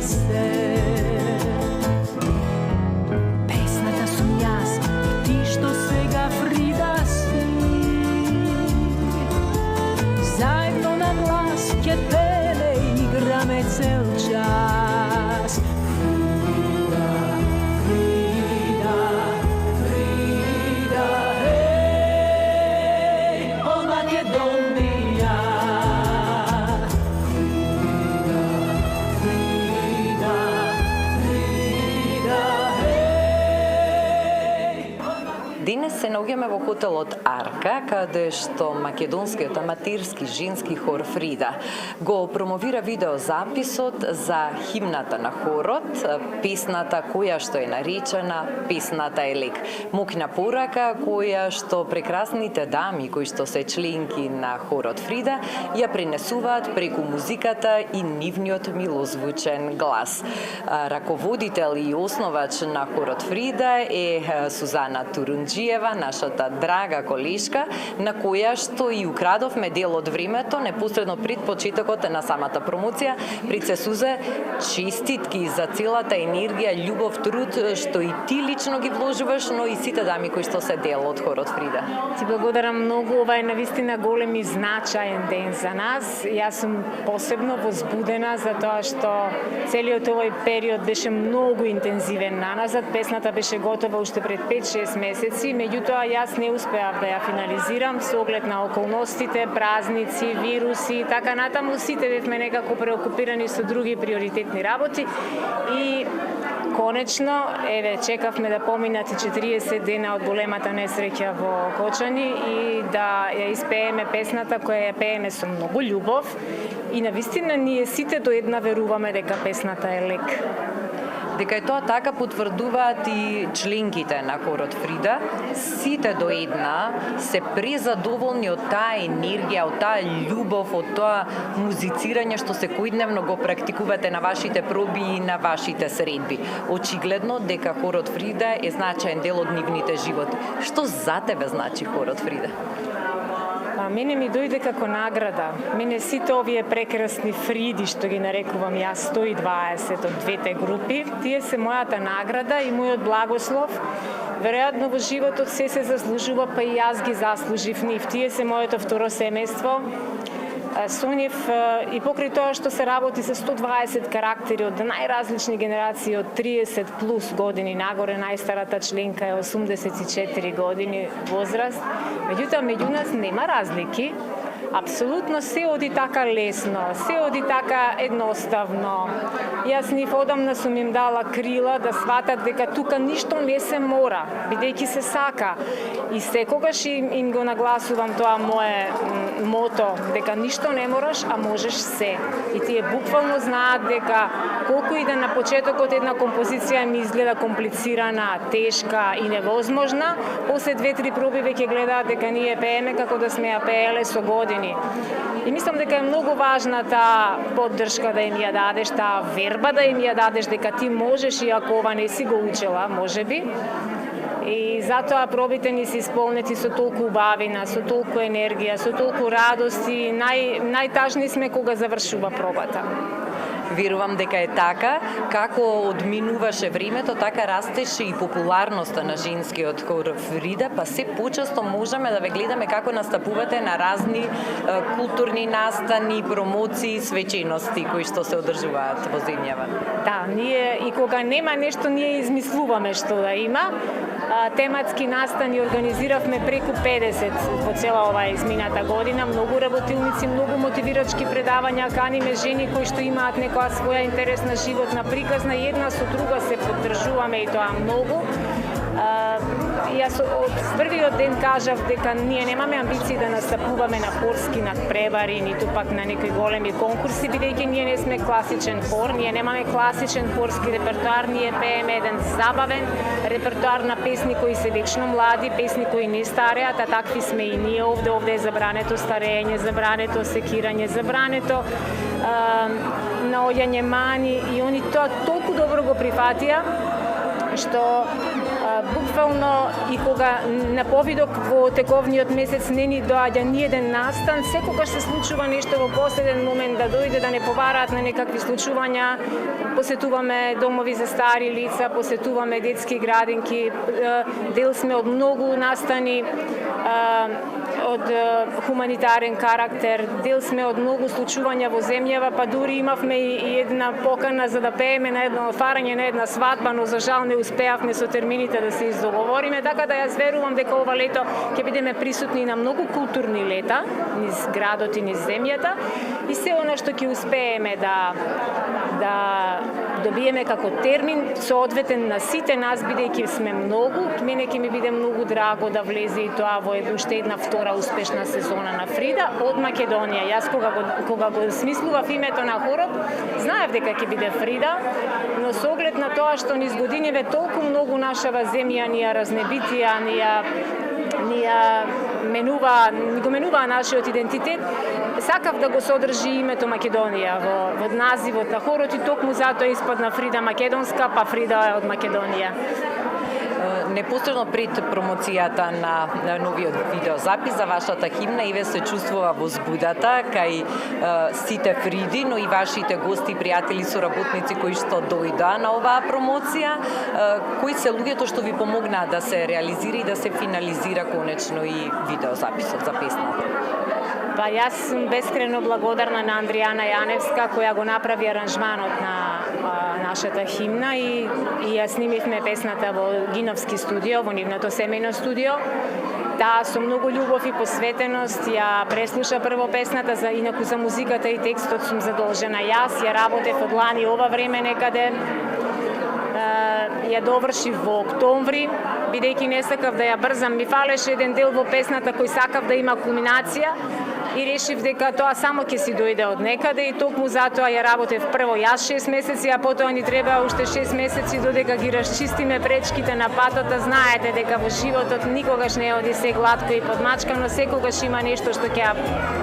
се. Песната сум јас и ти што сега Фрида си. Заедно на глас ќе пееме и играме цел час. Фрида, Фрида, Фрида, хеј, о Македонија. Фрида, Фрида, Фрида, хеј. Денес се наоѓаме во хотелот Арка, каде што македонскиот аматирски женски хор Фрида го промовира видеозаписот за химната на хорот, песната која што е наречена Песната е лек. Мокна порака која што прекрасните дами кои што се членки на хорот Фрида ја пренесуваат преку музиката и нивниот милозвучен глас. Раководител и основач на хорот Фрида е Сузана Турунџиева, нашата драга колешка, на која што и украдовме дел од времето непосредно пред почетокот на самата промоција. Прице Сузе, честитки за целата енергија, љубов, труд што и ти лично ги вложуваш, но и сите дами кои што се дел од хорот Фрида. Ти благодарам многу, ова е навистина голем и значаен ден за нас. Јас сум посебно возбудена за тоа што целиот овој период беше многу интензивен на назад. Песната беше готова уште пред 5-6 месеци, меѓутоа јас не успеав да ја финализирам со оглед на околностите, празници, вируси и така натаму. Сите бевме некако преокупирани со други приоритетни работи и конечно, еве, чекавме да поминат и 40 дена од големата несреќа во Кочани и да ја испееме песната која ја пееме со многу љубов и навистина ние сите до една веруваме дека песната е лек. Дека е тоа така потврдуваат и членките на хорот Фрида. Сите до една се презадоволни од таа енергија, од таа љубов, од тоа музицирање што секојдневно го практикувате на вашите проби и на вашите средби. Очигледно дека хорот Фрида е значаен дел од нивните животи. Што за тебе значи хорот Фрида? Мене ми дојде како награда. Мене сите овие прекрасни Фриди, што ги нарекувам јас 120 од двете групи, тие се мојата награда и мојот благослов. Веројатно во животот се заслужува, па и јас ги заслужив нив. Тие се моето второ семејство. Со нив и покрај тоа што се работи со 120 карактери од најразлични генерации од 30 плюс години нагоре, најстарата членка е 84 години возраст. Меѓутоа, меѓу нас нема разлики. Апсолутно се оди така лесно, се оди така едноставно. Јас нив одамна сум им дала крила да сватат дека тука ништо не се мора, бидејќи се сака. И секогаш им го нагласувам тоа мое мото, дека ништо не мораш, а можеш се. И тие буквално знаат дека колку и да на почетокот една композиција ми изгледа комплицирана, тешка и невозможна, после 2-3 проби веќе гледаат дека ние пееме како да сме ја пееле со години. И мислам дека е многу важна таа поддршка да им ја дадеш, таа верба да им ја дадеш дека ти можеш, иако ова не си го учела, можеби. И затоа пробите ни се исполнети со толку убавина, со толку енергија, со толку радост и најтажни сме кога завршува пробата. Верувам дека е така. Како одминуваше времето, така растеше и популарноста на женскиот хор Фрида, па се почесто можеме да ве гледаме како настапувате на разни културни настани, промоции, свечености кои што се одржуваат во земјава. Да, ние и кога нема нешто, ние измислуваме што да има. Тематски настани организиравме преку 50 во цела оваа измината година, многу работилници, многу мотивирачки предавања, каниме жени кои што имаат некоја своја интересна животна приказна, една со друга се поддржуваме и тоа многу. Јас од првиот ден кажав дека ние немаме амбиции да настапуваме на хорски надпревари, ниту пак на некои големи конкурси, бидејќи ние не сме класичен хор, ние немаме класичен хорски репертоар, ние пееме еден забавен репертоар на песни кои се вечно млади, песни кои не стареат, а такви сме и ние овде. Овде е забрането старење, забрането секирање, забрането наоѓање мани, и они тоа толку добро го прифатија што буквално и кога на повидок во тековниот месец не ни доаѓа ни еден настан, секогаш се случува нешто во последен момент да дојде, да не побараат на некакви случувања. Посетуваме домови за стари лица, посетуваме детски градинки, дел сме од многу настани од хуманитарен карактер, дел сме од многу случувања во земјава, па дури имавме и една покана за да пееме на едно отварање на една свадба, но за жал не успеавме со термините да се издоговориме, така да јас верувам дека ова лето ќе бидеме присутни на многу културни лета низ градот и низ земјата и се она што ќе успееме да добиеме како термин соодветен на сите нас, бидејќи сме многу, мене ќе ми биде многу драго да влезе и тоа во уште една втора успешна сезона на Фрида од Македонија. Јас кога го смислував името на хорот, знаев дека ќе биде Фрида, но со оглед на тоа што низ годиниве толку многу нашава земја ни ја разнебитија, ни го менува нашиот идентитет, сакав да го содржи името Македонија во називот на хорот и токму затоа испадна Фрида Македонска, па Фрида е од Македонија. Непосредно пред промоцијата на новиот видеозапис за вашата химна, Иве се чувствува возбудата кај сите Фриди, но и вашите гости, пријатели, соработници кои што дојдоа на оваа промоција. Кои се луѓето што ви помогнаа да се реализира и да се финализира конечно и видеозаписот за песната? Па јас сум бескрено благодарна на Андријана Јаневска која го направи аранжманот на нашата химна и ја снимивме песната во Гиновски студио, во нивното семејно студио. Таа со многу љубов и посветеност ја преслуша прво песната, инаку за музиката и текстот сум задолжена јас, ја работев од лани ова време некаде. Ја довршив во октомври, бидејќи не сакав да ја брзам, ми фалеше еден дел во песната кој сакав да има кулминација и решив дека тоа само ќе си дојде од некаде и токму затоа ја работев прво јас 6 месеци, а потоа ни треба уште 6 месеци додека ги расчистиме пречките на патот. Знаете дека во животот никогаш не оди се глатко и подмачкано, секогаш има нешто што ќе ја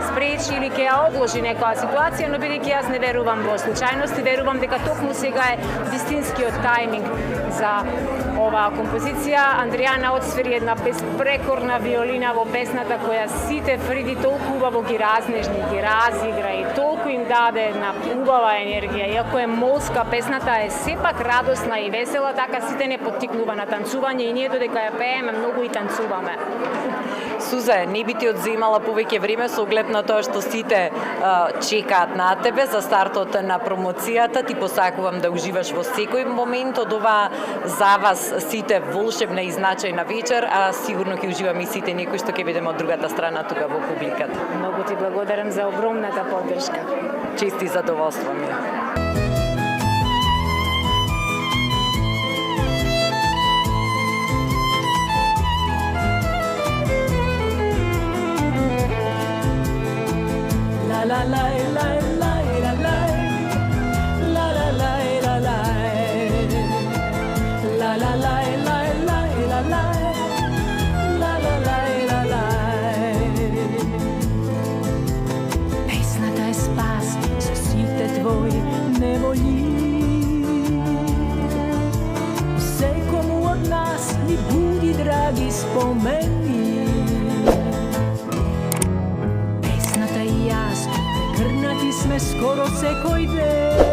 спречи или ќе ја одложи некоја ситуација, но бидејќи јас не верувам во случајности, верувам дека токму сега е вистинскиот тајминг за оваа композиција. Андријана отсвири една безпрекорна виолина во песната која сите Фриди толку убаво ги разнежни, ги разигра и толку им даде една убава енергија. Иако е молска, песната е сепак радосна и весела, така сите не поттикнува на танцување и ние додека ја пееме многу и танцуваме. Сузе, не би ти одземала повеќе време со оглед на тоа што сите чекаат на тебе за стартот на промоцијата. Ти посакувам да уживаш во секој момент од оваа за вас сите волшебна и значајна вечер, а сигурно ќе уживаме и сите некои што ќе бидеме од другата страна тука во публиката. Многу ти благодарам за огромната поддршка. Чест и задоволство ми е. La la la la la la la la la la la la la la la la la la la. Песната е спас за сите твои неволи. Секому од нас ни буди драги спомени. Песната и јас, грнати сме скоро секој ден.